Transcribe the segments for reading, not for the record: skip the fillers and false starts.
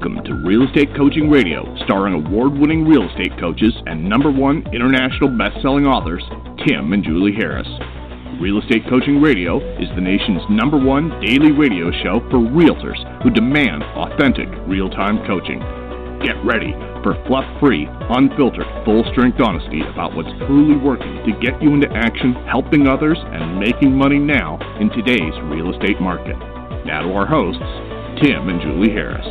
Welcome to Real Estate Coaching Radio, starring award-winning real estate coaches and #1 international best-selling authors, Tim and Julie Harris. Real Estate Coaching Radio is the nation's #1 daily radio show for realtors who demand authentic, real-time coaching. Get ready for fluff-free, unfiltered, full-strength honesty about what's truly working to get you into action, helping others, and making money now in today's real estate market. Now to our hosts, Tim and Julie Harris.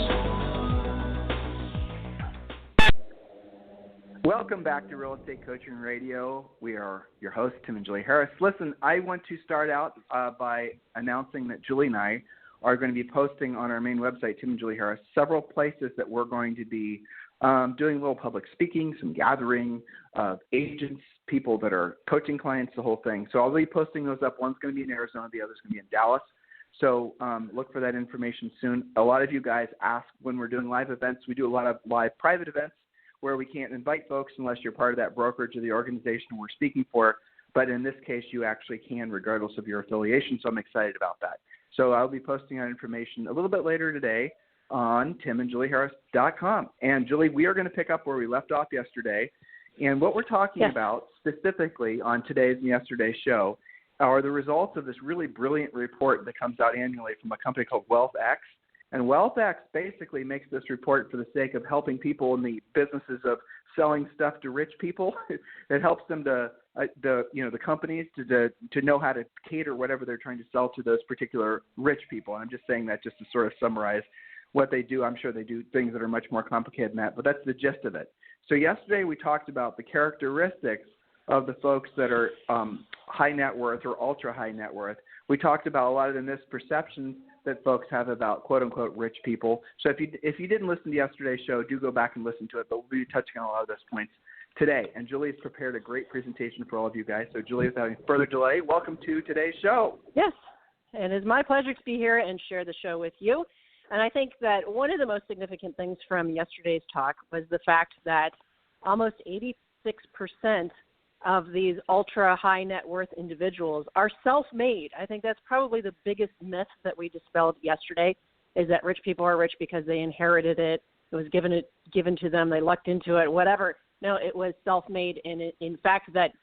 Welcome back to Real Estate Coaching Radio. We are your hosts, Tim and Julie Harris. Listen, I want to start out by announcing that Julie and I are going to be posting on our main website, Tim and Julie Harris, several places that we're going to be doing a little public speaking, some gathering of agents, people that are coaching clients, the whole thing. So I'll be posting those up. One's going to be in Arizona, the other's going to be in Dallas. So look for that information soon. A lot of you guys ask when we're doing live events. We do a lot of live private events where we can't invite folks unless you're part of that brokerage or the organization we're speaking for. But in this case, you actually can regardless of your affiliation, so I'm excited about that. So I'll be posting that information a little bit later today on timandjulieharris.com. And, Julie, we are going to pick up where we left off yesterday. And what we're talking about specifically on today's and yesterday's show are the results of this really brilliant report that comes out annually from a company called WealthX. And WealthX basically makes this report for the sake of helping people in the businesses of selling stuff to rich people. It helps them to, the companies to know how to cater whatever they're trying to sell to those particular rich people. And I'm just saying that just to sort of summarize what they do. I'm sure they do things that are much more complicated than that, but that's the gist of it. So yesterday we talked about the characteristics of the folks that are high net worth or ultra high net worth. We talked about a lot of the misperceptions that folks have about quote-unquote rich people. So if you didn't listen to yesterday's show, do go back and listen to it, but we'll be touching on a lot of those points today. And Julie's prepared a great presentation for all of you guys. So Julie, without any further delay, welcome to today's show. Yes, and it's my pleasure to be here and share the show with you. And I think that one of the most significant things from yesterday's talk was the fact that almost 86% of these ultra high net worth individuals are self-made. I think that's probably the biggest myth that we dispelled yesterday, is that rich people are rich because they inherited it. It was given to them. They lucked into it, whatever. No, it was self-made. And in fact, that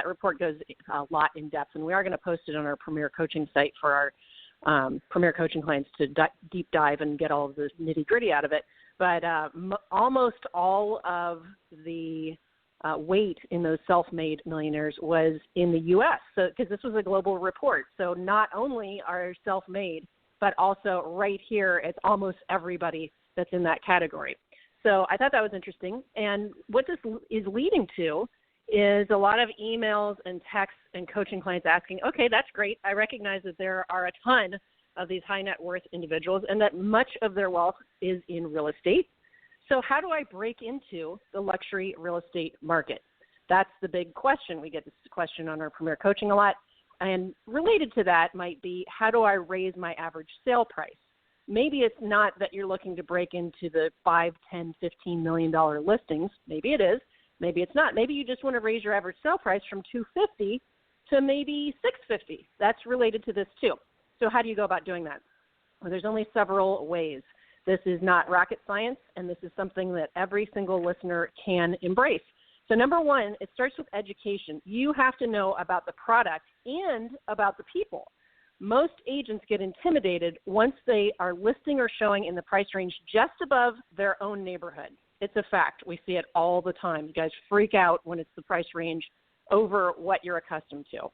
report goes a lot in depth, and we are going to post it on our Premier Coaching site for our Premier Coaching clients to deep dive and get all of the nitty-gritty out of it. But almost all of the weight in those self-made millionaires was in the U.S. So, because this was a global report. So not only are self-made, but also right here, it's almost everybody that's in that category. So I thought that was interesting. And what this is leading to is a lot of emails and texts and coaching clients asking, okay, that's great. I recognize that there are a ton of these high net worth individuals and that much of their wealth is in real estate. So how do I break into the luxury real estate market? That's the big question. We get this question on our Premier Coaching a lot. And related to that might be, how do I raise my average sale price? Maybe it's not that you're looking to break into the $5, $10, $15 million listings. Maybe it is. Maybe it's not. Maybe you just want to raise your average sale price from $250 to maybe $650. That's related to this too. So how do you go about doing that? Well, there's only several ways. This is not rocket science, and this is something that every single listener can embrace. So number one, it starts with education. You have to know about the product and about the people. Most agents get intimidated once they are listing or showing in the price range just above their own neighborhood. It's a fact. We see it all the time. You guys freak out when it's the price range over what you're accustomed to.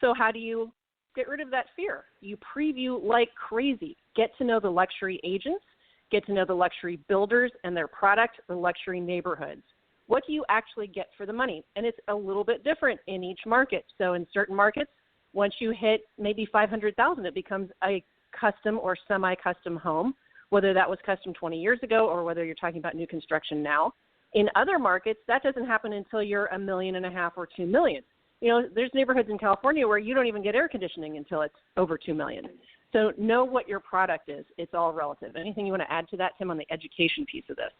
So how do you get rid of that fear? You preview like crazy. Get to know the luxury agents. Get to know the luxury builders and their product, the luxury neighborhoods. What do you actually get for the money? And it's a little bit different in each market. So in certain markets, once you hit maybe $500,000, it becomes a custom or semi-custom home, whether that was custom 20 years ago or whether you're talking about new construction now. In other markets, that doesn't happen until you're $1.5 million or $2 million. You know, there's neighborhoods in California where you don't even get air conditioning until it's over $2 million. So know what your product is. It's all relative. Anything you want to add to that, Tim, on the education piece of this?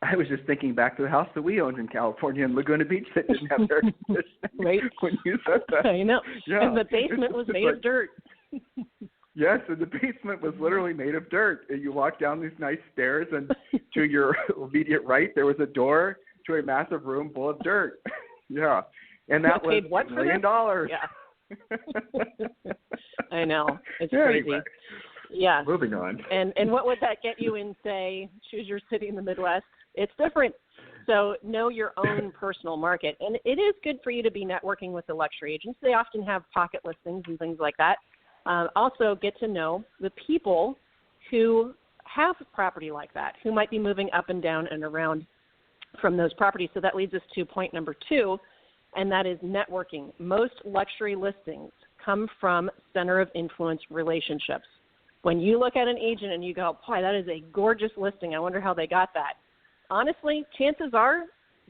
I was just thinking back to the house that we owned in California in Laguna Beach that didn't have air conditioning. Right. When you said that. I know. Yeah. And the basement was made of dirt. Yes, and the basement was literally made of dirt. And you walk down these nice stairs, and to your immediate right, there was a door to a massive room full of dirt. Yeah, and that was $1 million. Yeah. I know. It's crazy. Anyway. Yeah. Moving on. And what would that get you in, say, choose your city in the Midwest? It's different. So know your own personal market. And it is good for you to be networking with the luxury agents. They often have pocket listings and things like that. Also get to know the people who have property like that, who might be moving up and down and around from those properties. So that leads us to point number 2, and that is networking. Most luxury listings come from center of influence relationships. When you look at an agent and you go, boy, that is a gorgeous listing, I wonder how they got that. Honestly, chances are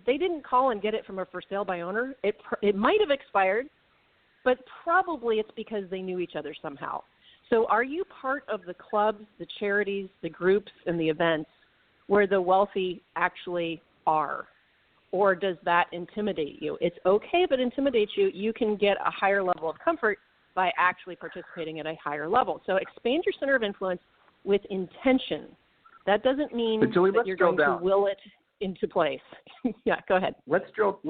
they didn't call and get it from a for sale by owner. It might have expired, but probably it's because they knew each other somehow. So are you part of the clubs, the charities, the groups, and the events where the wealthy actually are? Or does that intimidate you? It's okay if it intimidates you. You can get a higher level of comfort by actually participating at a higher level. So expand your center of influence with intention. That doesn't mean but Julie, that you're going to will it into place. Yeah, go ahead. Let's drill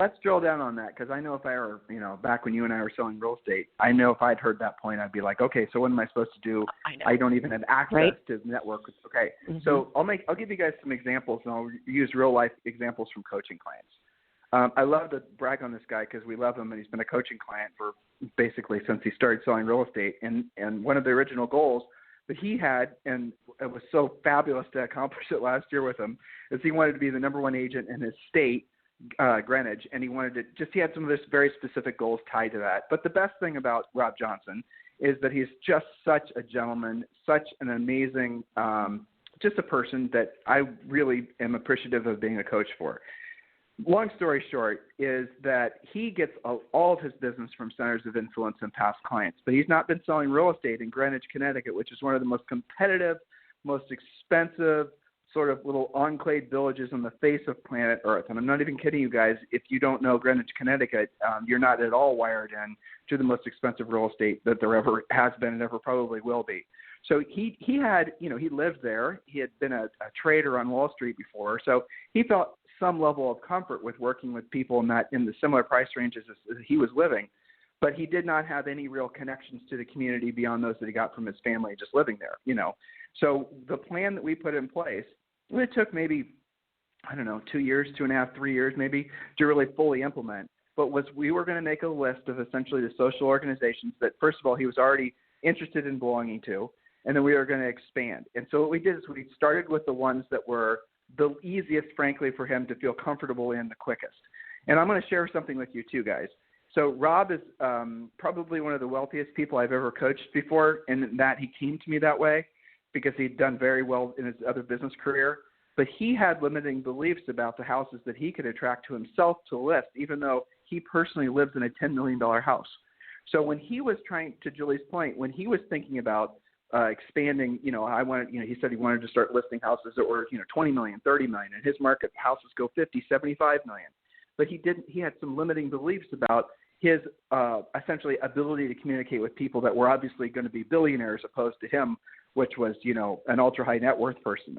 down on that, because I know if I were, back when you and I were selling real estate, I know if I'd heard that point, I'd be like, okay, so what am I supposed to do? I don't even have access to network. Okay, so I'll give you guys some examples, and I'll use real life examples from coaching clients. I love to brag on this guy because we love him, and he's been a coaching client for basically since he started selling real estate. And one of the original goals that he had, and it was so fabulous to accomplish it last year with him, is he wanted to be the number 1 agent in his state, Greenwich, and he had some of this very specific goals tied to that. But the best thing about Rob Johnson is that he's just such a gentleman, such an amazing, just a person that I really am appreciative of being a coach for. Long story short is that he gets all of his business from centers of influence and past clients, but he's not been selling real estate in Greenwich, Connecticut, which is one of the most competitive, most expensive sort of little enclave villages on the face of planet Earth. And I'm not even kidding you guys. If you don't know Greenwich, Connecticut, you're not at all wired in to the most expensive real estate that there ever has been and ever probably will be. So he had, he lived there. He had been a trader on Wall Street before. So he felt some level of comfort with working with people in the similar price ranges as he was living, but he did not have any real connections to the community beyond those that he got from his family just living there, So the plan that we put in place, it took maybe, 2 years, 2.5, 3 years maybe to really fully implement, but we were going to make a list of essentially the social organizations that, first of all, he was already interested in belonging to, and then we were going to expand. And so what we did is we started with the ones that were the easiest, frankly, for him to feel comfortable in the quickest. And I'm going to share something with you too, guys. So Rob is probably one of the wealthiest people I've ever coached before, in that he came to me that way because he'd done very well in his other business career. But he had limiting beliefs about the houses that he could attract to himself to list, even though he personally lives in a $10 million house. So when he was trying, to Julie's point, when he was thinking about expanding, he said he wanted to start listing houses that were, 20 million, 30 million. In his market, houses go 50, 75 million. But he had some limiting beliefs about his essentially ability to communicate with people that were obviously going to be billionaires opposed to him, which was, an ultra high net worth person,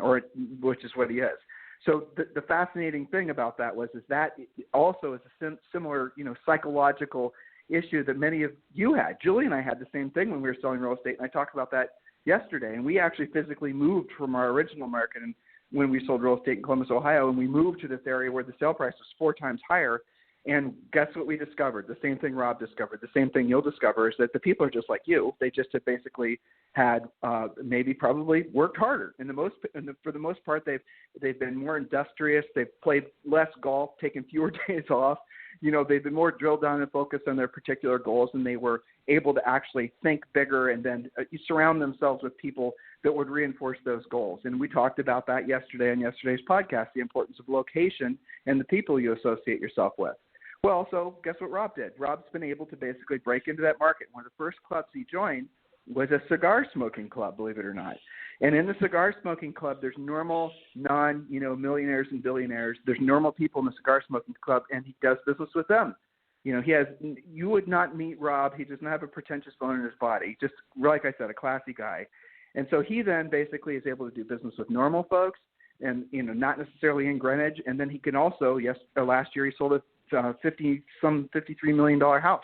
which is what he is. So the fascinating thing about that is that also is a similar, psychological issue that many of you had. Julie and I had the same thing when we were selling real estate, and I talked about that yesterday. And we actually physically moved from our original market, and when we sold real estate in Columbus, Ohio, and we moved to this area where the sale price was 4 times higher. And guess what we discovered? The same thing Rob discovered, the same thing you'll discover, is that the people are just like you. They just have basically had probably worked harder. For the most part, they've been more industrious. They've played less golf, taken fewer days off. They've been more drilled down and focused on their particular goals, and they were able to actually think bigger and then surround themselves with people that would reinforce those goals. And we talked about that yesterday on yesterday's podcast, the importance of location and the people you associate yourself with. Well, so guess what Rob did? Rob's been able to basically break into that market. One of the first clubs he joined was a cigar smoking club, believe it or not. And in the cigar smoking club, there's normal millionaires and billionaires. There's normal people in the cigar smoking club, and he does business with them. You would not meet Rob. He does not have a pretentious bone in his body. Just like I said, a classy guy. And so he then basically is able to do business with normal folks and, not necessarily in Greenwich. And then he can also, last year he sold a $53 million house.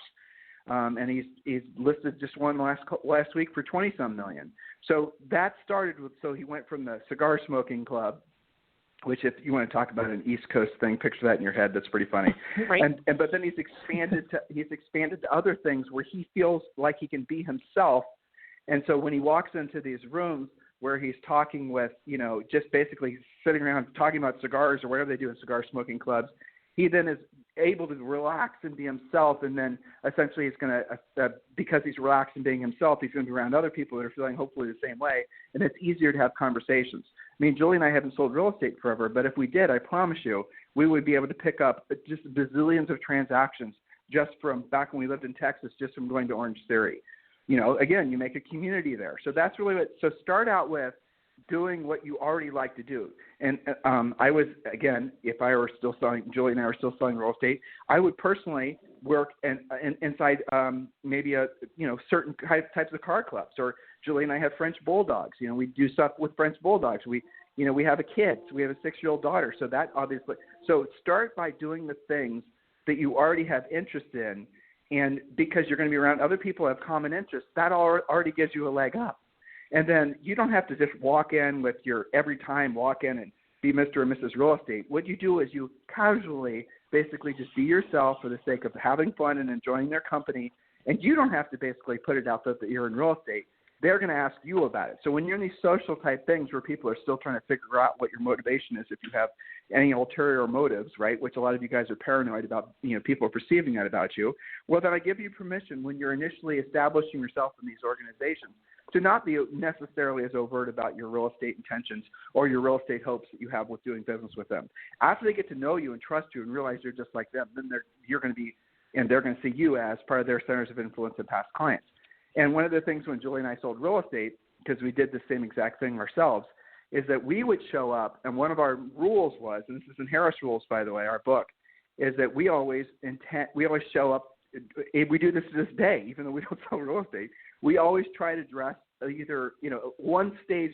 And he's listed just one last week for 20-some million. So that started with, so he went from the cigar smoking club, which if you want to talk about an East Coast thing, picture that in your head. That's pretty funny. Right. But then he's expanded to other things where he feels like he can be himself. And so when he walks into these rooms where he's talking with, just basically sitting around talking about cigars or whatever they do in cigar smoking clubs, he then is able to relax and be himself. And then essentially he's going to, because he's relaxed and being himself, he's going to be around other people that are feeling hopefully the same way. And it's easier to have conversations. I mean, Julie and I haven't sold real estate forever, but if we did, I promise you, we would be able to pick up just bazillions of transactions just from back when we lived in Texas, just from going to Orange Theory. Again, you make a community there. So that's really so start out with doing what you already like to do. And I was, again, if I were still selling, Julie and I were still selling real estate, I would personally work inside maybe certain types of car clubs. Or Julie and I have French bulldogs. We do stuff with French bulldogs. We have a kid. So we have a 6-year-old daughter. So that obviously, so start by doing the things that you already have interest in. And because you're going to be around other people who have common interests, that already gives you a leg up. And then you don't have to just walk in with your every time walk in and be Mr. or Mrs. Real Estate. What you do is you casually basically just be yourself for the sake of having fun and enjoying their company. And you don't have to basically put it out that you're in real estate. They're going to ask you about it. So when you're in these social type things where people are still trying to figure out what your motivation is, if you have any ulterior motives, right, which a lot of you guys are paranoid about, people are perceiving that about you, well, then I give you permission when you're initially establishing yourself in these organizations to not be necessarily as overt about your real estate intentions or your real estate hopes that you have with doing business with them. After they get to know you and trust you and realize you're just like them, then they're going to see you as part of their centers of influence and past clients. And one of the things when Julie and I sold real estate, because we did the same exact thing ourselves, is that we would show up, and one of our rules was, and this is in Harris Rules, by the way, our book, is that we always show up. We do this to this day, even though we don't sell real estate. We always try to dress either one stage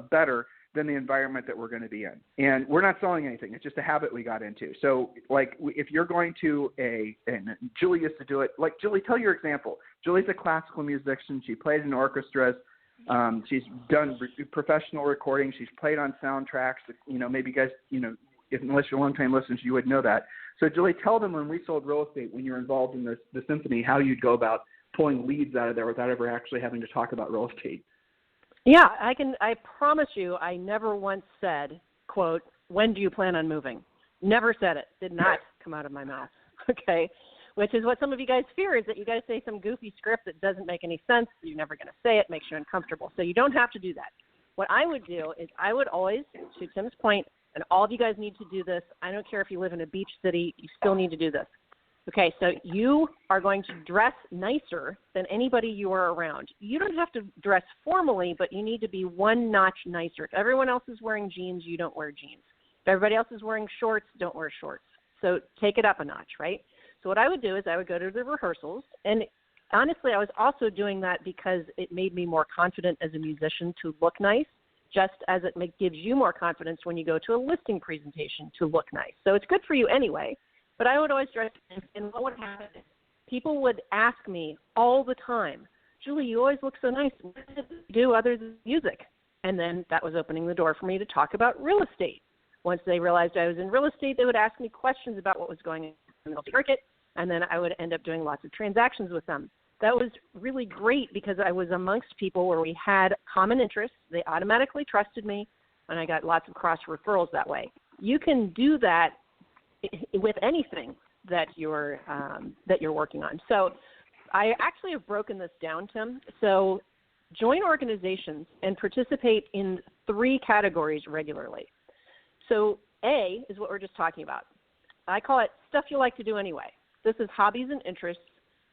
better than the environment that we're going to be in. And we're not selling anything. It's just a habit we got into. So, like, if you're going to and Julie used to do it. Like, Julie, tell your example. Julie's a classical musician. She played in orchestras. She's done professional recordings. She's played on soundtracks. Maybe you guys, unless you're long-time listeners, you would know that. So, Julie, tell them when we sold real estate, when you're involved in the symphony, how you'd go about pulling leads out of there without ever actually having to talk about real estate. Yeah, I promise you, I never once said, quote, when do you plan on moving? Never said it. Did not come out of my mouth. Okay. Which is what some of you guys fear, is that you guys say some goofy script that doesn't make any sense. You're never going to say it, makes you uncomfortable. So you don't have to do that. What I would do is I would always, to Tim's point, and all of you guys need to do this. I don't care if you live in a beach city, you still need to do this. Okay, so you are going to dress nicer than anybody you are around. You don't have to dress formally, but you need to be one notch nicer. If everyone else is wearing jeans, you don't wear jeans. If everybody else is wearing shorts, don't wear shorts. So take it up a notch, right? So what I would do is I would go to the rehearsals, and honestly, I was also doing that because it made me more confident as a musician to look nice, just as it gives you more confidence when you go to a listing presentation to look nice. So it's good for you anyway. But I would always dress, and what would happen is people would ask me all the time, Julie, you always look so nice. What did you do other than music? And then that was opening the door for me to talk about real estate. Once they realized I was in real estate, they would ask me questions about what was going on in the market, and then I would end up doing lots of transactions with them. That was really great because I was amongst people where we had common interests. They automatically trusted me, and I got lots of cross referrals that way. You can do that with anything that you're working on. So I actually have broken this down, Tim. So join organizations and participate in 3 categories regularly. So A is what we're just talking about. I call it stuff you like to do anyway. This is hobbies and interests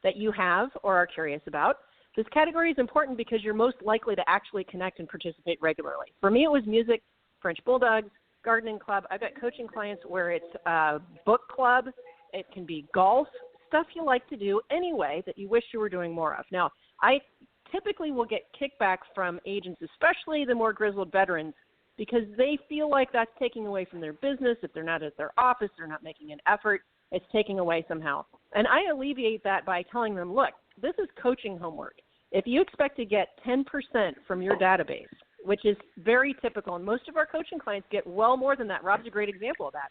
that you have or are curious about. This category is important because you're most likely to actually connect and participate regularly. For me, it was music, French bulldogs, gardening club. I've got coaching clients where it's a book club. It can be golf, stuff you like to do anyway that you wish you were doing more of. Now, I typically will get kickback from agents, especially the more grizzled veterans, because they feel like that's taking away from their business. If they're not at their office, they're not making an effort, it's taking away somehow. And I alleviate that by telling them, look, this is coaching homework. If you expect to get 10% from your database, which is very typical, and most of our coaching clients get well more than that. Rob's a great example of that.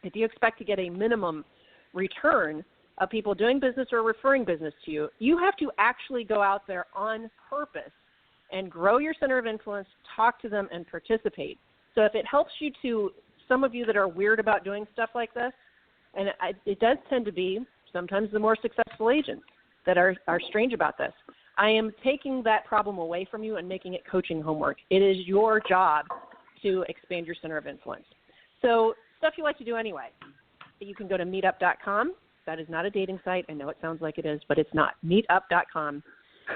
If you expect to get a minimum return of people doing business or referring business to you, you have to actually go out there on purpose and grow your center of influence, talk to them, and participate. So if it helps you to, some of you that are weird about doing stuff like this, and it does tend to be sometimes the more successful agents that are strange about this, I am taking that problem away from you and making it coaching homework. It is your job to expand your center of influence. So stuff you like to do anyway. You can go to meetup.com. That is not a dating site. I know it sounds like it is, but it's not. Meetup.com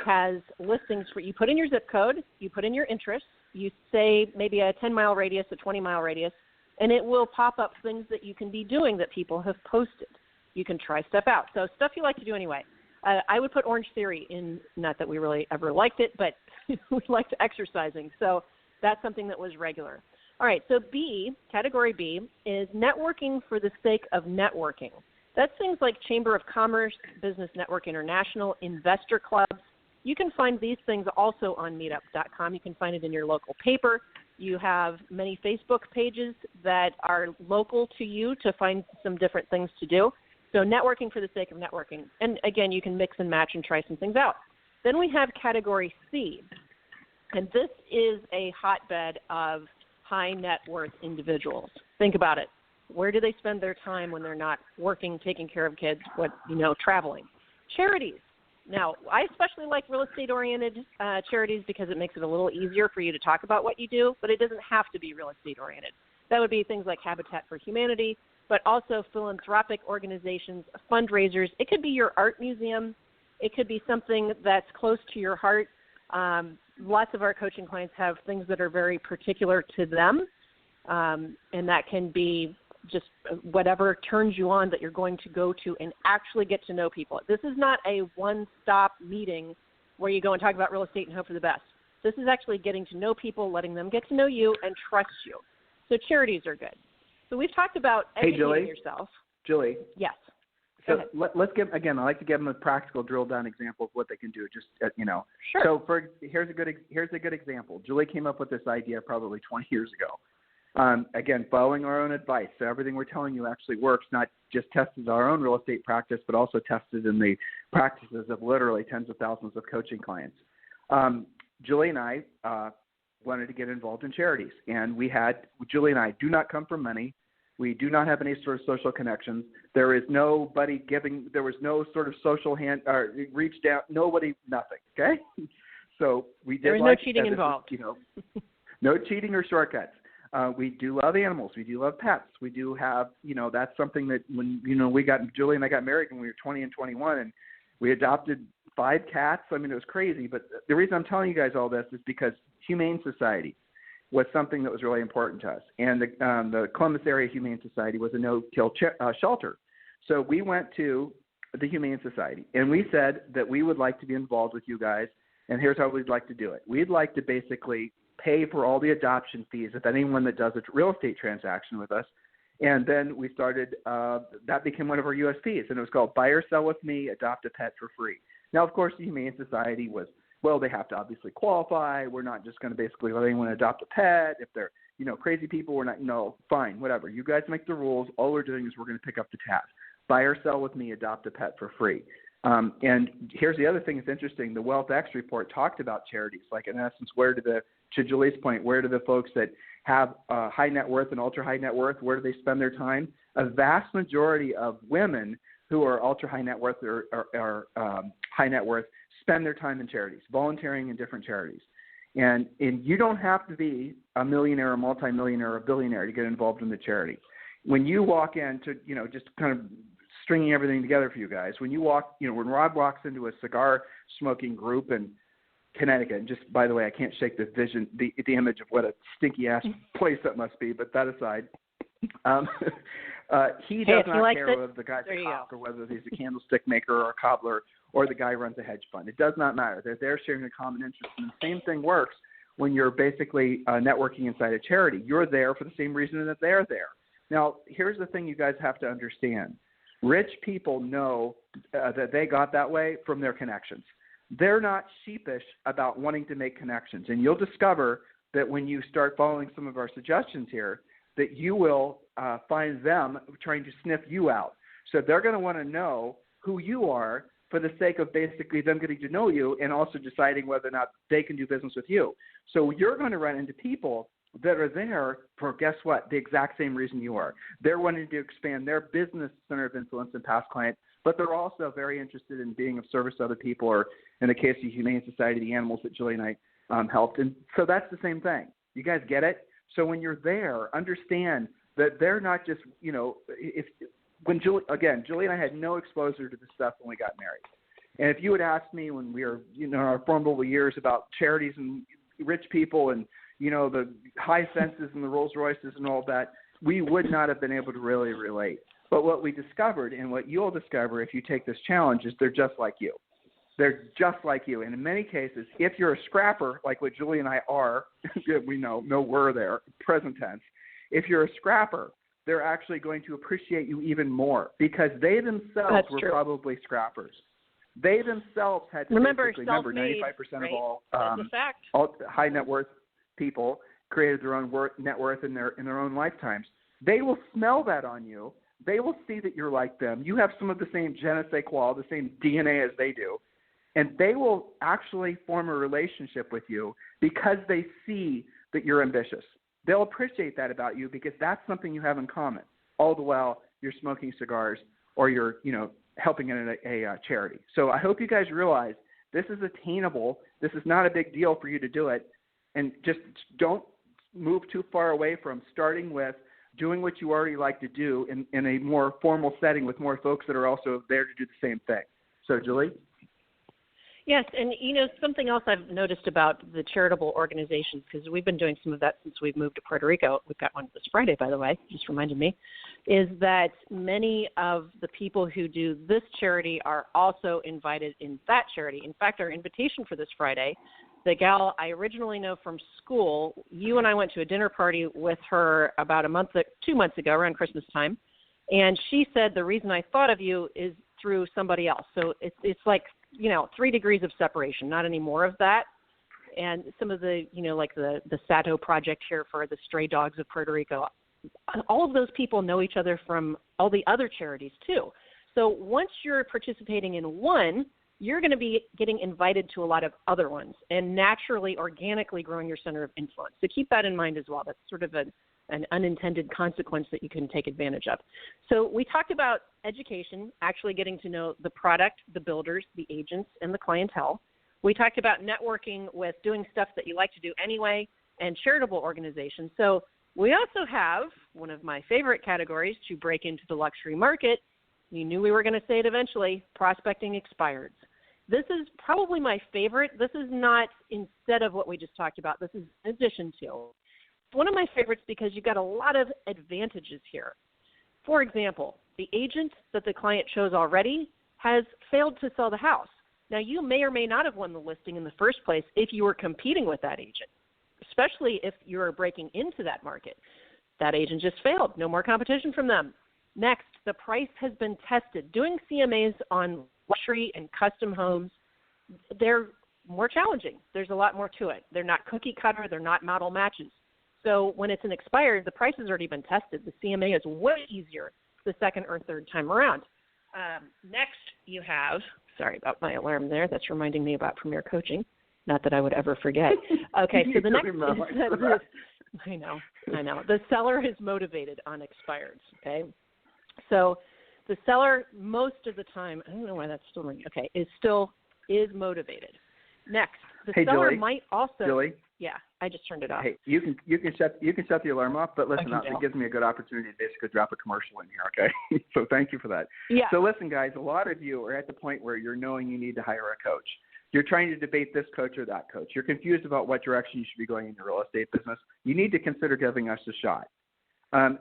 has listings for you. Put in your zip code. You put in your interests. You say maybe a 10-mile radius, a 20-mile radius, and it will pop up things that you can be doing that people have posted. You can try stuff out. So stuff you like to do anyway. I would put Orange Theory in, not that we really ever liked it, but we liked exercising. So that's something that was regular. All right, so B, category B, is networking for the sake of networking. That's things like Chamber of Commerce, Business Network International, investor clubs. You can find these things also on meetup.com. You can find it in your local paper. You have many Facebook pages that are local to you to find some different things to do. So networking for the sake of networking. And, again, you can mix and match and try some things out. Then we have category C, and this is a hotbed of high net worth individuals. Think about it. Where do they spend their time when they're not working, taking care of kids, traveling? Charities. Now, I especially like real estate-oriented charities because it makes it a little easier for you to talk about what you do, but it doesn't have to be real estate-oriented. That would be things like Habitat for Humanity, but also philanthropic organizations, fundraisers. It could be your art museum. It could be something that's close to your heart. Lots of our coaching clients have things that are very particular to them, and that can be just whatever turns you on that you're going to go to and actually get to know people. This is not a one-stop meeting where you go and talk about real estate and hope for the best. This is actually getting to know people, letting them get to know you and trust you. So charities are good. So we've talked about educating yourself. Julie. Yes. So let's give, again, I like to give them a practical drill down example of what they can do. Just, Sure. So here's a good example. Julie came up with this idea probably 20 years ago. Again, following our own advice. So everything we're telling you actually works, not just tested our own real estate practice, but also tested in the practices of literally tens of thousands of coaching clients. Julie and I wanted to get involved in charities. And Julie and I do not come from money. We do not have any sort of social connections. There is nobody giving. There was no sort of social hand or reached out. Nobody, nothing. Okay, so we did. There was no cheating involved. No cheating or shortcuts. We do love animals. We do love pets. We do have. That's something that when Julie and I got married when we were 20 and 21, and we adopted 5 cats. I mean, it was crazy. But the reason I'm telling you guys all this is because Humane Society was something that was really important to us. And the Columbus Area Humane Society was a no-kill shelter. So we went to the Humane Society, and we said that we would like to be involved with you guys, and here's how we'd like to do it. We'd like to basically pay for all the adoption fees of anyone that does a real estate transaction with us. And then we started that became one of our USPs, and it was called Buy or Sell With Me, Adopt a Pet for Free. Now, of course, the Humane Society was, well, they have to obviously qualify. We're not just going to basically let anyone adopt a pet. If they're, crazy people, we're not, no, fine, whatever. You guys make the rules. All we're doing is we're going to pick up the tab. Buy or sell with me, adopt a pet for free. And here's the other thing that's interesting. The Wealth X report talked about charities. Like, in essence, to Julie's point, where do the folks that have high net worth and ultra high net worth, where do they spend their time? A vast majority of women who are ultra high net worth or high net worth spend their time in charities, volunteering in different charities. And you don't have to be a millionaire, a multimillionaire, or a billionaire to get involved in the charity. When you walk into, just kind of stringing everything together for you guys, when you walk, when Rob walks into a cigar smoking group in Connecticut, and just, by the way, I can't shake the vision, the image of what a stinky ass place that must be, but that aside, He does not care it, whether the guy's a cop or whether he's a candlestick maker or a cobbler or the guy runs a hedge fund. It does not matter. They're there sharing a common interest. And the same thing works when you're basically networking inside a charity. You're there for the same reason that they're there. Now, here's the thing you guys have to understand. Rich people know that they got that way from their connections. They're not sheepish about wanting to make connections. And you'll discover that when you start following some of our suggestions here, that you will find them trying to sniff you out. So they're going to want to know who you are for the sake of basically them getting to know you and also deciding whether or not they can do business with you. So you're going to run into people that are there for, guess what, the exact same reason you are. They're wanting to expand their business center of influence and past clients, but they're also very interested in being of service to other people, or in the case of Humane Society, the animals that Julie and I helped. And so that's the same thing. You guys get it? So when you're there, understand that they're not just, Julie and I had no exposure to this stuff when we got married. And if you had asked me when we were, in our formidable years about charities and rich people and, the high fences and the Rolls Royces and all that, we would not have been able to really relate. But what we discovered, and what you'll discover if you take this challenge, is they're just like you. They're just like you. And in many cases, if you're a scrapper, like what Julie and I are, we know we're there, present tense. If you're a scrapper, they're actually going to appreciate you even more because they themselves were probably scrappers. They themselves had to remember 95% right? of all high net worth people created their own net worth in their own lifetimes. They will smell that on you. They will see that you're like them. You have some of the same je ne sais quoi, the same DNA as they do. And they will actually form a relationship with you because they see that you're ambitious. They'll appreciate that about you because that's something you have in common. All the while you're smoking cigars or you're, helping in a charity. So I hope you guys realize this is attainable. This is not a big deal for you to do it. And just don't move too far away from starting with doing what you already like to do in a more formal setting with more folks that are also there to do the same thing. So, Julie? Yes, and something else I've noticed about the charitable organizations, because we've been doing some of that since we've moved to Puerto Rico. We've got one this Friday, by the way, just reminded me, is that many of the people who do this charity are also invited in that charity. In fact, our invitation for this Friday, the gal I originally know from school, you and I went to a dinner party with her about 2 months ago, around Christmas time, and she said the reason I thought of you is through somebody else. So it's like 3 degrees of separation, not any more of that. And some of the, like the Sato project here for the stray dogs of Puerto Rico, all of those people know each other from all the other charities too. So once you're participating in one, you're going to be getting invited to a lot of other ones and naturally, organically growing your center of influence. So keep that in mind as well. That's sort of an unintended consequence that you can take advantage of. So we talked about education, actually getting to know the product, the builders, the agents, and the clientele. We talked about networking with doing stuff that you like to do anyway, and charitable organizations. So we also have one of my favorite categories to break into the luxury market. You knew we were going to say it eventually, prospecting expireds. This is probably my favorite. This is not instead of what we just talked about. This is in addition to. One of my favorites because you've got a lot of advantages here. For example, the agent that the client chose already has failed to sell the house. Now, you may or may not have won the listing in the first place if you were competing with that agent, especially if you're breaking into that market. That agent just failed. No more competition from them. Next, the price has been tested. Doing CMAs on luxury and custom homes, they're more challenging. There's a lot more to it. They're not cookie cutter. They're not model matches. So when it's an expired, the price has already been tested. The CMA is way easier the second or third time around. Next, you have, sorry about my alarm there. That's reminding me about Premier Coaching. Not that I would ever forget. Okay, so the next is I know. The seller is motivated on expireds, okay? So the seller most of the time, I don't know why that's still ringing, okay, is motivated. Next, the seller Julie, might also. Julie? Yeah, I just turned it off. Hey, you can shut the alarm off, but listen, it gives me a good opportunity to basically drop a commercial in here, okay? So thank you for that. Yeah. So listen, guys, a lot of you are at the point where you're knowing you need to hire a coach. You're trying to debate this coach or that coach. You're confused about what direction you should be going in your real estate business. You need to consider giving us a shot.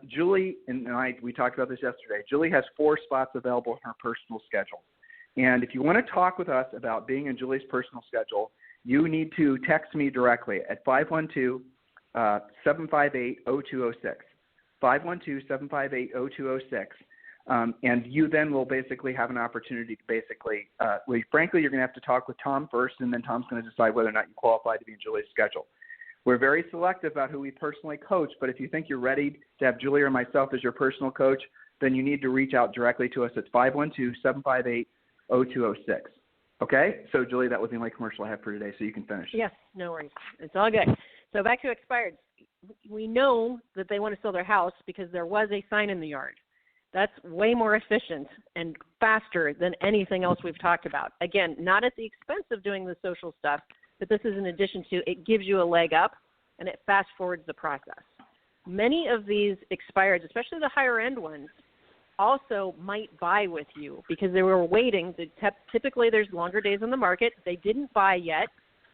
Julie and I, we talked about this yesterday. Julie has 4 spots available in her personal schedule. And if you want to talk with us about being in Julie's personal schedule, you need to text me directly at 512-758-0206. 512-758-0206. And you then will basically have an opportunity to frankly, you're going to have to talk with Tom first, and then Tom's going to decide whether or not you qualify to be in Julie's schedule. We're very selective about who we personally coach, but if you think you're ready to have Julie or myself as your personal coach, then you need to reach out directly to us at 512-758-0206. Okay? So, Julie, that was the only commercial I have for today, so you can finish. Yes, no worries. It's all good. So back to expired. We know that they want to sell their house because there was a sign in the yard. That's way more efficient and faster than anything else we've talked about. Again, not at the expense of doing the social stuff, but this is in addition to, it gives you a leg up and it fast forwards the process. Many of these expireds, especially the higher end ones, also might buy with you because they were waiting. Typically there's longer days on the market. They didn't buy yet.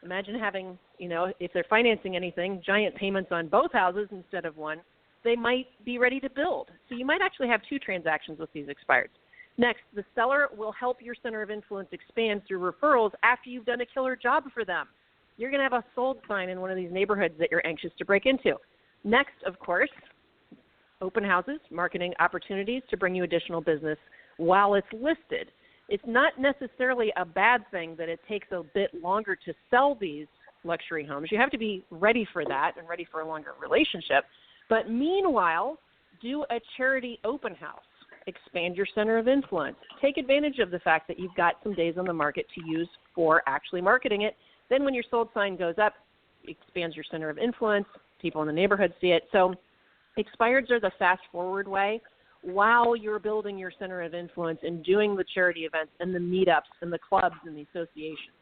Imagine having, if they're financing anything, giant payments on both houses instead of one. They might be ready to build. So you might actually have 2 transactions with these expireds. Next, the seller will help your center of influence expand through referrals after you've done a killer job for them. You're going to have a sold sign in one of these neighborhoods that you're anxious to break into. Next, of course, open houses, marketing opportunities to bring you additional business while it's listed. It's not necessarily a bad thing that it takes a bit longer to sell these luxury homes. You have to be ready for that and ready for a longer relationship. But meanwhile, do a charity open house. Expand your center of influence. Take advantage of the fact that you've got some days on the market to use for actually marketing it. Then when your sold sign goes up, it expands your center of influence. People in the neighborhood see it. So expireds are the fast-forward way while you're building your center of influence and doing the charity events and the meetups and the clubs and the associations.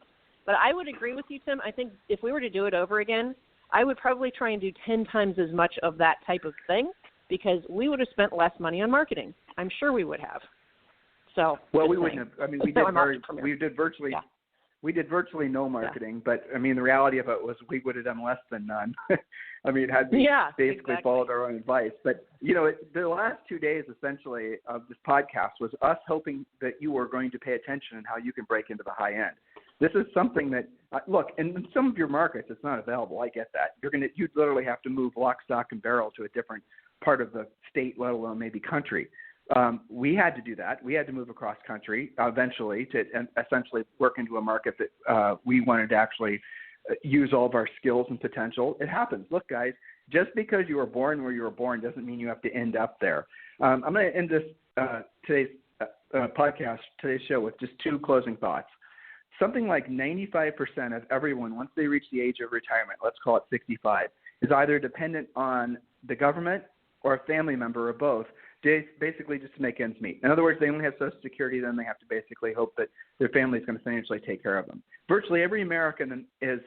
But I would agree with you, Tim. I think if we were to do it over again, I would probably try and do 10 times as much of that type of thing because we would have spent less money on marketing. I'm sure we would have. So, well, we wouldn't have. I mean, we did virtually no marketing, but I mean, the reality of it was we would have done less than none. I mean, had we basically followed our own advice. But the last 2 days essentially of this podcast was us hoping that you were going to pay attention and how you can break into the high end. This is something that look, in some of your markets, it's not available. I get that. You literally have to move lock, stock, and barrel to a different part of the state, let alone maybe country. We had to do that. We had to move across country eventually to essentially work into a market that we wanted to actually use all of our skills and potential. It happens. Look, guys, just because you were born where you were born doesn't mean you have to end up there. I'm going to end this today's podcast, today's show, with just 2 closing thoughts. Something like 95% of everyone, once they reach the age of retirement, let's call it 65, is either dependent on the government or a family member or both, basically just to make ends meet. In other words, they only have Social Security, then they have to basically hope that their family is going to financially take care of them. Virtually every American is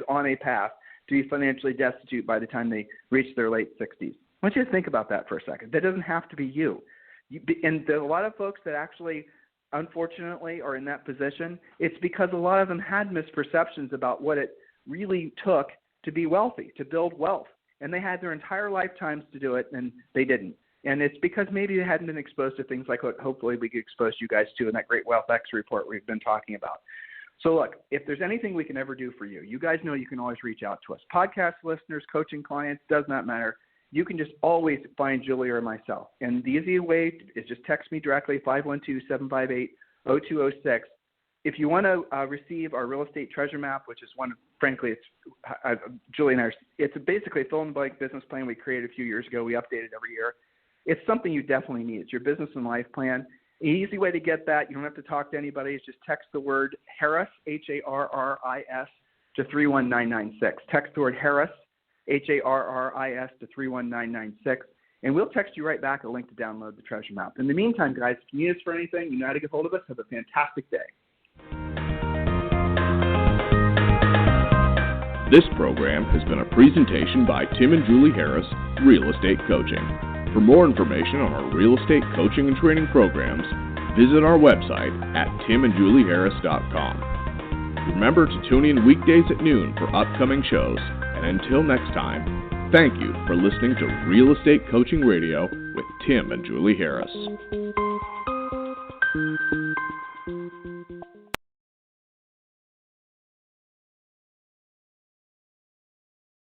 on a path to be financially destitute by the time they reach their late 60s. I want you to think about that for a second. That doesn't have to be you. And there are a lot of folks that actually, unfortunately, are in that position. It's because a lot of them had misperceptions about what it really took to be wealthy, to build wealth. And they had their entire lifetimes to do it, and they didn't. And it's because maybe they hadn't been exposed to things like what hopefully we could expose you guys to in that great Wealth X report we've been talking about. So look, if there's anything we can ever do for you, you guys know you can always reach out to us. Podcast listeners, coaching clients, does not matter. You can just always find Julie or myself. And the easy way is just text me directly, 512-758-0206. If you want to receive our real estate treasure map, which is one, frankly, it's Julie and I, it's basically a fill-in-the-blank business plan we created a few years ago. We update it every year. It's something you definitely need. It's your business and life plan. An easy way to get that, you don't have to talk to anybody, is just text the word Harris, Harris, to 31996. Text the word Harris, Harris, to 31996. And we'll text you right back a link to download the treasure map. In the meantime, guys, if you need us for anything, you know how to get hold of us. Have a fantastic day. This program has been a presentation by Tim and Julie Harris, Real Estate Coaching. For more information on our real estate coaching and training programs, visit our website at timandjulieharris.com. Remember to tune in weekdays at noon for upcoming shows, and until next time, Thank you for listening to Real Estate Coaching Radio with Tim and Julie Harris.